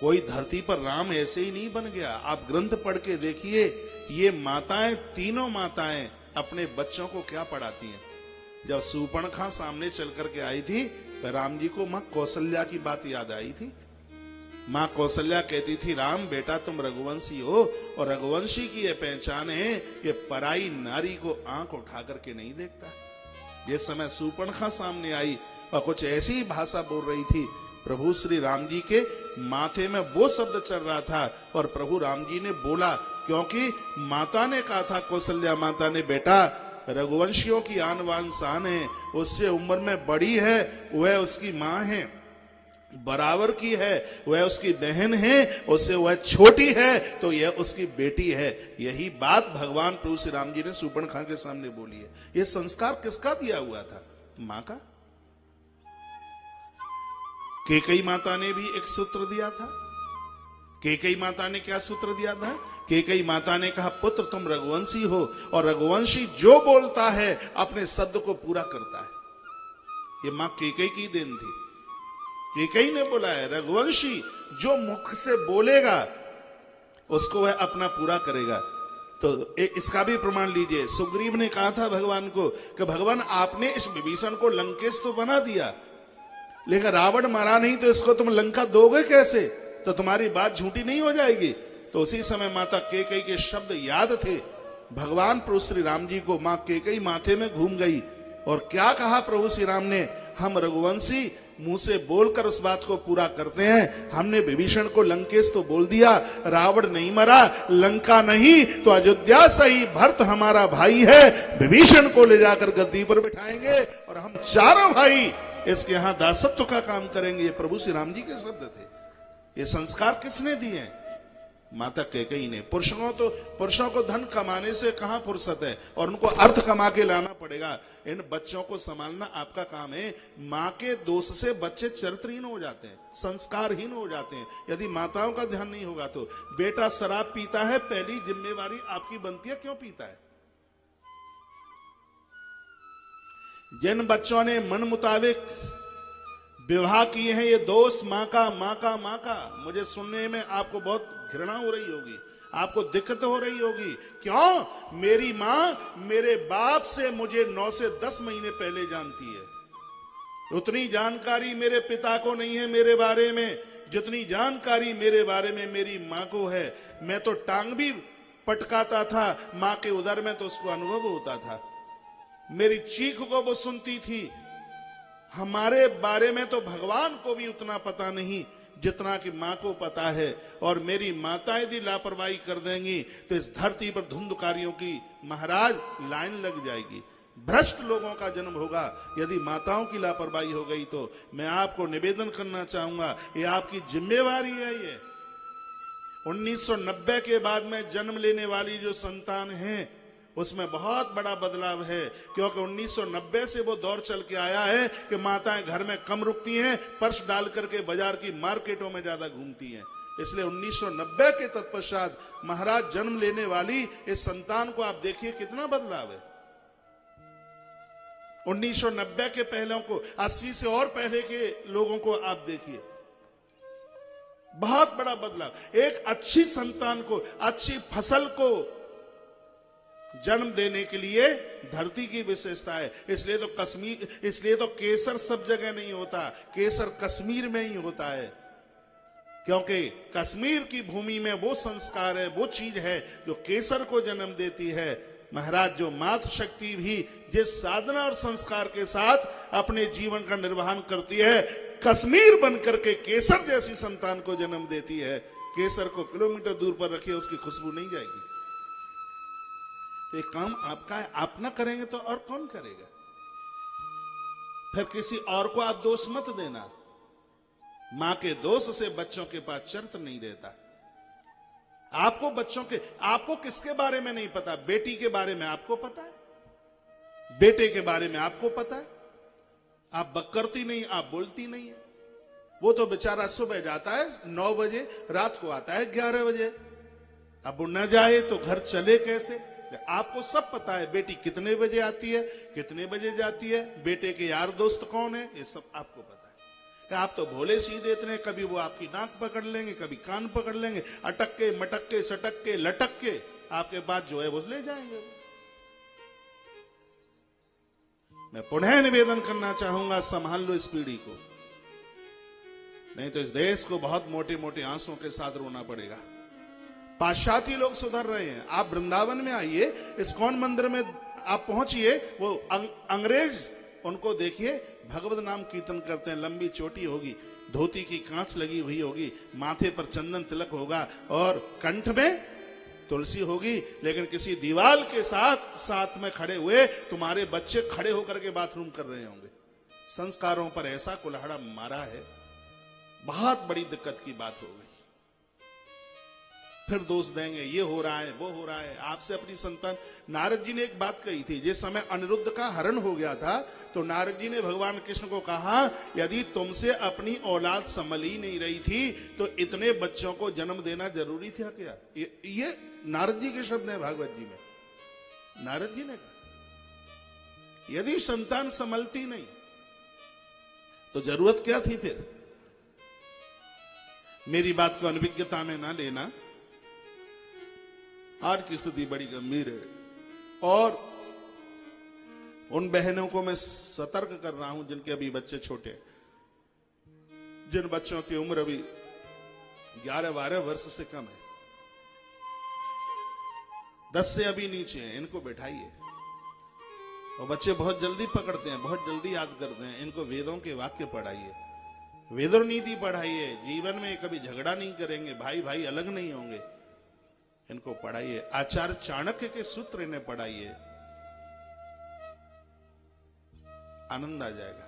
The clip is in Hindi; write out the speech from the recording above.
कोई धरती पर राम ऐसे ही नहीं बन गया। आप ग्रंथ पढ़ के देखिए, ये माताएं, तीनों माताएं अपने बच्चों को क्या पढ़ाती हैं। जब सूर्पणखा सामने चल करके आई थी, राम जी को मां कौशल्या की बात याद आई थी। मां कौशल्या कहती थी, राम बेटा तुम रघुवंशी हो, और रघुवंशी की यह पहचान है कि पराई नारी को आंख उठा करके नहीं देखता। जिस समय सूर्पणखा सामने आई और कुछ ऐसी ही भाषा बोल रही थी, प्रभु श्री राम जी के माथे में वो शब्द चल रहा था और प्रभु राम जी ने बोला, क्योंकि माता ने कहा था, कौशल्या माता ने, बेटा रघुवंशियों की आन बान शान है, उससे उम्र में बड़ी है, वह उसकी मां है, बराबर की है, वह उसकी बहन है, उससे वह छोटी है तो यह उसकी बेटी है। यही बात भगवान प्रभु श्री राम जी ने सूर्पणखा के सामने बोली है। यह संस्कार किसका दिया हुआ था? मां का। कैकेयी माता ने भी एक सूत्र दिया था। कैकेयी माता ने क्या सूत्र दिया था? कैकेयी माता ने कहा, पुत्र तुम रघुवंशी हो, और रघुवंशी जो बोलता है अपने शब्द को पूरा करता है। ये मां कैकेयी की देन थी। कैकेयी ने बोला है, रघुवंशी जो मुख से बोलेगा उसको वह अपना पूरा करेगा। तो इसका भी प्रमाण लीजिए। सुग्रीव ने कहा था भगवान को कि भगवान आपने इस विभीषण को लंकेश तो बना दिया, लेकिन रावण मारा नहीं, तो इसको तुम लंका दोगे कैसे? तो तुम्हारी बात झूठी नहीं हो जाएगी। तो उसी समय माता कैकेयी के शब्द याद थे भगवान प्रभु श्री राम जी को। मां कैकेयी माथे में घूम गई और क्या कहा प्रभु श्री राम ने, हम रघुवंशी मुंह से बोलकर उस बात को पूरा करते हैं। हमने विभीषण को लंकेश तो बोल दिया, रावण नहीं मरा, लंका नहीं तो अयोध्या सही भरत हमारा भाई है, विभीषण को ले जाकर गद्दी पर बिठाएंगे और हम चारों भाई इसके यहां दासत्व का काम करेंगे। ये प्रभु श्री राम जी के शब्द थे। ये संस्कार किसने दिए? माता कैकेयी ने। पुरुषों को धन कमाने से कहां फुर्सत है, और उनको अर्थ कमा के लाना पड़ेगा। इन बच्चों को संभालना आपका काम है। मां के दोष से बच्चे चरित्रहीन हो जाते हैं, संस्कारहीन हो जाते हैं, यदि माताओं का ध्यान नहीं होगा तो। बेटा शराब पीता है, पहली जिम्मेवारी आपकी बनती है, क्यों पीता है? जिन बच्चों ने मन मुताबिक विवाह किए हैं, ये दोष मां का। मुझे सुनने में आपको बहुत घृणा हो रही होगी, आपको दिक्कत हो रही होगी। क्यों? मेरी मां मेरे बाप से मुझे 9 से 10 महीने पहले जानती है। उतनी जानकारी मेरे पिता को नहीं है मेरे बारे में, जितनी जानकारी मेरे बारे में मेरी मां को है। मैं तो टांग भी पटकाता था मां के उदर में, तो उसको अनुभव होता था। मेरी चीख को वो सुनती थी। हमारे बारे में तो भगवान को भी उतना पता नहीं जितना कि मां को पता है। और मेरी माता यदि लापरवाही कर देंगी तो इस धरती पर धुंधकारियों की महाराज लाइन लग जाएगी। भ्रष्ट लोगों का जन्म होगा यदि माताओं की लापरवाही हो गई। तो मैं आपको निवेदन करना चाहूंगा, ये आपकी जिम्मेवारी है। ये 1990 के बाद में जन्म लेने वाली जो संतान है उसमें बहुत बड़ा बदलाव है, क्योंकि 1990 से वो दौर चल के आया है कि माताएं घर में कम रुकती हैं, पर्स डाल करके बाजार की मार्केटों में ज्यादा घूमती हैं। इसलिए 1990 के तत्पश्चात महाराज जन्म लेने वाली इस संतान को आप देखिए कितना बदलाव है। 1990 के पहले को, 80 से और पहले के लोगों को आप देखिए, बहुत बड़ा बदलाव। एक अच्छी संतान को, अच्छी फसल को जन्म देने के लिए धरती की विशेषता है। इसलिए तो केसर सब जगह नहीं होता, केसर कश्मीर में ही होता है, क्योंकि कश्मीर की भूमि में वो संस्कार है, वो चीज है जो केसर को जन्म देती है। महाराज जो मातृ शक्ति भी जिस साधना और संस्कार के साथ अपने जीवन का निर्वहन करती है, कश्मीर बनकर के केसर जैसी संतान को जन्म देती है। केसर को किलोमीटर दूर पर रखिए, उसकी खुशबू नहीं जाएगी। तो ये काम आपका है, आप ना करेंगे तो और कौन करेगा? फिर किसी और को आप दोष मत देना। मां के दोष से बच्चों के पास चरित्र नहीं रहता। आपको किसके बारे में नहीं पता? बेटी के बारे में आपको पता है, बेटे के बारे में आपको पता है। आप बकरती नहीं, आप बोलती नहीं है। वो तो बेचारा सुबह जाता है 9 बजे, रात को आता है 11 बजे। अब वो न जाए तो घर चले कैसे? आपको सब पता है। बेटी कितने बजे आती है, कितने बजे जाती है, बेटे के यार दोस्त कौन है, ये सब आपको पता है। आप तो भोले सीधे इतने, कभी वो आपकी नाक पकड़ लेंगे, कभी कान पकड़ लेंगे, अटक के मटक के सटक के लटक के आपके बात जो है वो ले जाएंगे। मैं पुनः निवेदन करना चाहूंगा, संभाल लो इस पीढ़ी को, नहीं तो इस देश को बहुत मोटे मोटे आंसुओं के साथ रोना पड़ेगा। पाश्चात्य लोग सुधर रहे हैं। आप वृंदावन में आइए, इस्कॉन मंदिर में आप पहुंचिए, वो अंग्रेज उनको देखिए, भगवत नाम कीर्तन करते हैं, लंबी चोटी होगी, धोती की कांच लगी हुई होगी, माथे पर चंदन तिलक होगा और कंठ में तुलसी होगी, लेकिन किसी दीवार के साथ में खड़े हुए तुम्हारे बच्चे खड़े होकर के बाथरूम कर रहे होंगे। संस्कारों पर ऐसा कुल्हाड़ा मारा है, बहुत बड़ी दिक्कत की बात हो गई। फिर दोष देंगे ये हो रहा है वो हो रहा है। आपसे अपनी संतान, नारद जी ने एक बात कही थी, जिस समय अनिरुद्ध का हरण हो गया था तो नारद जी ने भगवान कृष्ण को कहा, यदि तुमसे अपनी औलाद संभल ही नहीं रही थी तो इतने बच्चों को जन्म देना जरूरी था क्या? ये नारद जी के शब्द हैं भागवत जी में। नारद जी ने कहा यदि संतान संभलती नहीं तो जरूरत क्या थी फिर? मेरी बात को अनभिज्ञता में ना लेना। आज की स्थिति बड़ी गंभीर है और उन बहनों को मैं सतर्क कर रहा हूं जिनके अभी बच्चे छोटे, जिन बच्चों की उम्र अभी 11-12 वर्ष से कम है, 10 से अभी नीचे है, इनको बैठाइए। और बच्चे बहुत जल्दी पकड़ते हैं, बहुत जल्दी याद करते हैं, इनको वेदों के वाक्य पढ़ाइए, वेदों नीति पढ़ाइए। जीवन में कभी झगड़ा नहीं करेंगे, भाई भाई अलग नहीं होंगे, इनको पढ़ाइए। आचार्य चाणक्य के सूत्र इन्हें पढ़ाइए, आनंद आ जाएगा।